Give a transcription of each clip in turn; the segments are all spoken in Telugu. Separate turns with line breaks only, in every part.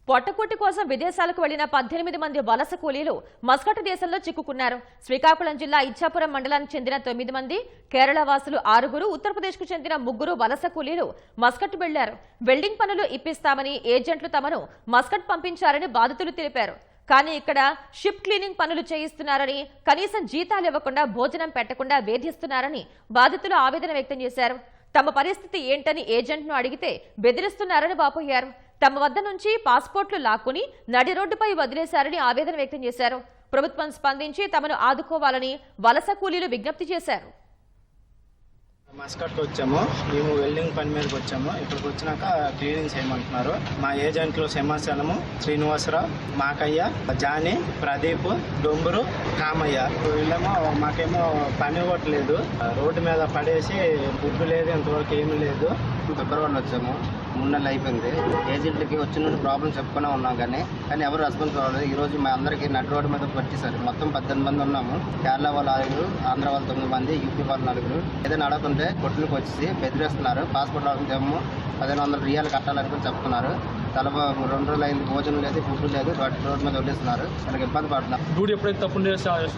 పొట్టకుట్టి కోసం విదేశాలకు వెళ్లిన 18 మంది వలస కూలీలు మస్కట్ దేశంలో చిక్కుకున్నారు. శ్రీకాకుళం జిల్లా ఇచ్చాపురం మండలానికి చెందిన 9 మంది, కేరళ వాసులు 6, ఉత్తరప్రదేశ్కు చెందిన 3 వలస కూలీలు మస్కట్ వెళ్లారు. వెల్డింగ్ పనులు ఇప్పిస్తామని ఏజెంట్లు తమను మస్కట్ పంపించారని బాధితులు తెలిపారు. కానీ ఇక్కడ షిప్ క్లీనింగ్ పనులు చేయిస్తున్నారని, కనీసం జీతాలు ఇవ్వకుండా భోజనం పెట్టకుండా వేధిస్తున్నారని బాధితులు ఆవేదన వ్యక్తం చేశారు. తమ పరిస్థితి ఏంటని ఏజెంట్ను అడిగితే బెదిరిస్తున్నారని వాపోయారు. తమ వద్ద నుంచి పాస్పోర్ట్లు లాక్కుని నడి రోడ్డుపై వదిలేశారని ఆవేదన వ్యక్తం చేశారు. ప్రభుత్వం స్పందించి తమను ఆదుకోవాలని వలస కూలీలు విజ్ఞప్తి చేశారు.
మస్కట్కి వచ్చాము. మేము వెల్డింగ్ పని మీదకి వచ్చాము. ఇక్కడికి వచ్చినాక క్లీనింగ్ చేయమంటున్నారు. మా ఏజెంట్లు సింహాచలము, శ్రీనివాసరావు, మాకయ్య, జానీ, ప్రదీప్, డొంబురు, కామయ్య. వీళ్ళేమో మాకేమో పని ఇవ్వట్లేదు. రోడ్డు మీద పడేసి ఫుడ్ లేదు, ఇంతవరకు ఏమీ లేదు.
ఫిబ్రవరిలో వచ్చాము. 3 నెలలు అయిపోయింది. ఏజెంట్లకి వచ్చిన ప్రాబ్లం చెప్పుకునే ఉన్నాం కానీ ఎవరు రెస్పాన్స్ అవ్వలేదు. ఈ రోజు మా అందరికీ నడి రోడ్డు మీద పట్టిస్తారు. మొత్తం 18 మంది ఉన్నాము. కేరళ వాళ్ళు 5, ఆంధ్ర వాళ్ళు 9 మంది, యూపీ వాళ్ళు 4. ఏదైనా అడుగుతుంటే కొట్టులకు వచ్చి బెదిరిస్తున్నారు. పాస్పోర్ట్ అడుగుతాము 1500 రియాలు కట్టాలని చెప్తున్నారు. 2 రోజులు అయింది, భోజనం లేదు, ఫుడ్ లేదు, రోడ్డు మీద వదిలేస్తున్నారు. వాళ్ళకి ఇబ్బంది పడుతున్నారు.
డ్యూటీ ఎప్పుడైతే తప్పుడు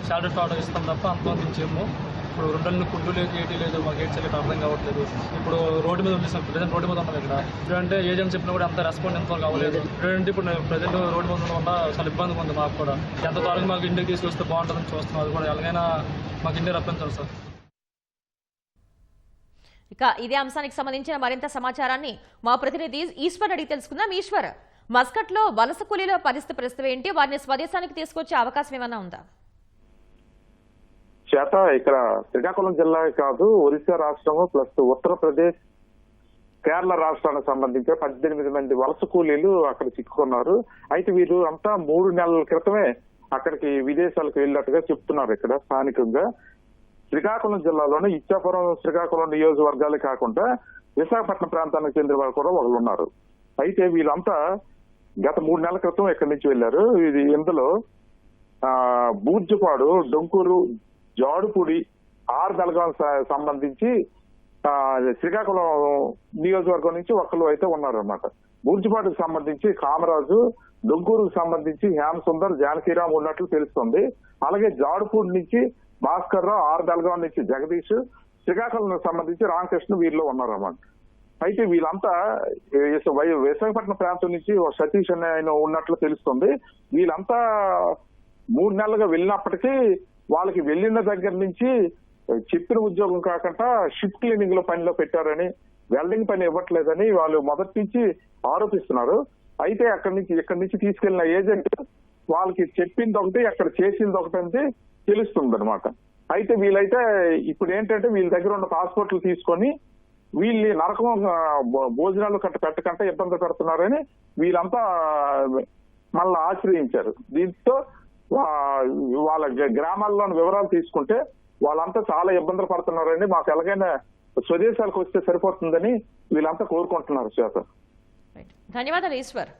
శాలరీ ఆర్డర్ ఇస్తాం తప్ప అంతమందించేమో. ఇప్పుడు 2 నెలలు ఫుడ్ లేదు, ఏటీ లేదు, మాకు ఏడ్ చేయలేదు, అర్థం కావట్లేదు. ఇప్పుడు రోడ్డు మీద వదిలేస్తాం. ప్రజెంట్ రోడ్డు మీద ఉన్నాం ఇక్కడ. ఎందుకంటే ఏజెంట్ చెప్పినా కూడా అంత రెస్పాండ్ ఎంత కావలేదు. ఎందుకంటే ఇప్పుడు ప్రజెంట్ రోడ్డు మీద ఉండడం వల్ల చాలా ఇబ్బందిగా ఉంది మాకు కూడా. ఎంత త్వరగా మాకు ఇంటికి తీసుకొస్తే బాగుంటుందని చూస్తున్నాం. అది కూడా ఎలాగైనా మాకు ఇంటికి రప్పించాలి సార్.
ఇక ఇదే అంశానికి సంబంధించిన మరింత సమాచారాన్ని మా ప్రతినిధి ఈశ్వర్ అడిగి తెలుసుకుందాం. ఈశ్వర్, మస్కట్ లో వలస కూలీల పరిస్థితి ఏంటి? వారిని స్వదేశానికి తీసుకొచ్చే అవకాశం ఏమైనా ఉందా?
చేత ఇక్కడ శ్రీకాకుళం జిల్లా కాదు, ఒరిస్సా రాష్ట్రము ప్లస్ ఉత్తరప్రదేశ్, కేరళ రాష్ట్రానికి సంబంధించి 18 మంది వలస కూలీలు అక్కడ చిక్కుకున్నారు. అయితే వీరు అంతా 3 నెలల క్రితమే అక్కడికి విదేశాలకు వెళ్ళినట్టుగా చెప్తున్నారు. ఇక్కడ స్థానికంగా శ్రీకాకుళం జిల్లాలోని ఇచ్చాపురం, శ్రీకాకుళం నియోజకవర్గాలే కాకుండా విశాఖపట్నం ప్రాంతానికి చెందిన వారు కూడా ఒకళ్ళు ఉన్నారు. అయితే వీళ్ళంతా గత 3 నెలల క్రితం ఇక్కడి నుంచి వెళ్లారు. ఇది ఇందులో బూర్జుపాడు, డొంకూరు, జాడుపూడి, ఆర్దల్గాం సంబంధించి శ్రీకాకుళం నియోజకవర్గం నుంచి ఒకళ్ళు అయితే ఉన్నారన్నమాట. బూర్జుపాటుకు సంబంధించి కామరాజు, డొంకూరుకు సంబంధించి హేమ సుందర్, జానకీరామ్ ఉన్నట్లు తెలుస్తుంది. అలాగే జాడుపూడి నుంచి భాస్కర్ రావు, ఆర్దల్గాం నుంచి జగదీష్, శ్రీకాకుళం సంబంధించి రామకృష్ణ వీరిలో ఉన్నారన్నమాట. అయితే వీళ్ళంతా విశాఖపట్నం ప్రాంతం నుంచి సతీష్ అనే ఆయన ఉన్నట్లు తెలుస్తుంది. వీళ్ళంతా 3 నెలలుగా వెళ్ళినప్పటికీ వాళ్ళకి వెళ్ళిన దగ్గర నుంచి చెప్పిన ఉద్యోగం కాకుండా షిప్ క్లీనింగ్ లో పనిలో పెట్టారని, వెల్డింగ్ పని ఇవ్వట్లేదని వాళ్ళు మొదటి నుంచి ఆరోపిస్తున్నారు. అయితే ఇక్కడి నుంచి తీసుకెళ్లిన ఏజెంట్ వాళ్ళకి చెప్పింది ఒకటి, అక్కడ చేసింది ఒకటి అని తెలుస్తుంది అనమాట. అయితే వీళ్ళైతే ఇప్పుడు ఏంటంటే వీళ్ళ దగ్గర ఉన్న పాస్పోర్ట్లు తీసుకొని వీళ్ళు నరకం భోజనాలు పెట్టకుండా ఇబ్బంది పెడుతున్నారని వీళ్ళంతా మళ్ళీ ఆశ్రయించారు. దీంతో వాళ్ళ గ్రామాల్లోని వివరాలు తీసుకుంటే వాళ్ళంతా చాలా ఇబ్బందులు పడుతున్నారని, మాకు ఎలాగైనా స్వదేశాలకు వస్తే సరిపోతుందని వీళ్ళంతా కోరుకుంటున్నారు. చేత
ధన్యవాదాలు ఈశ్వర్.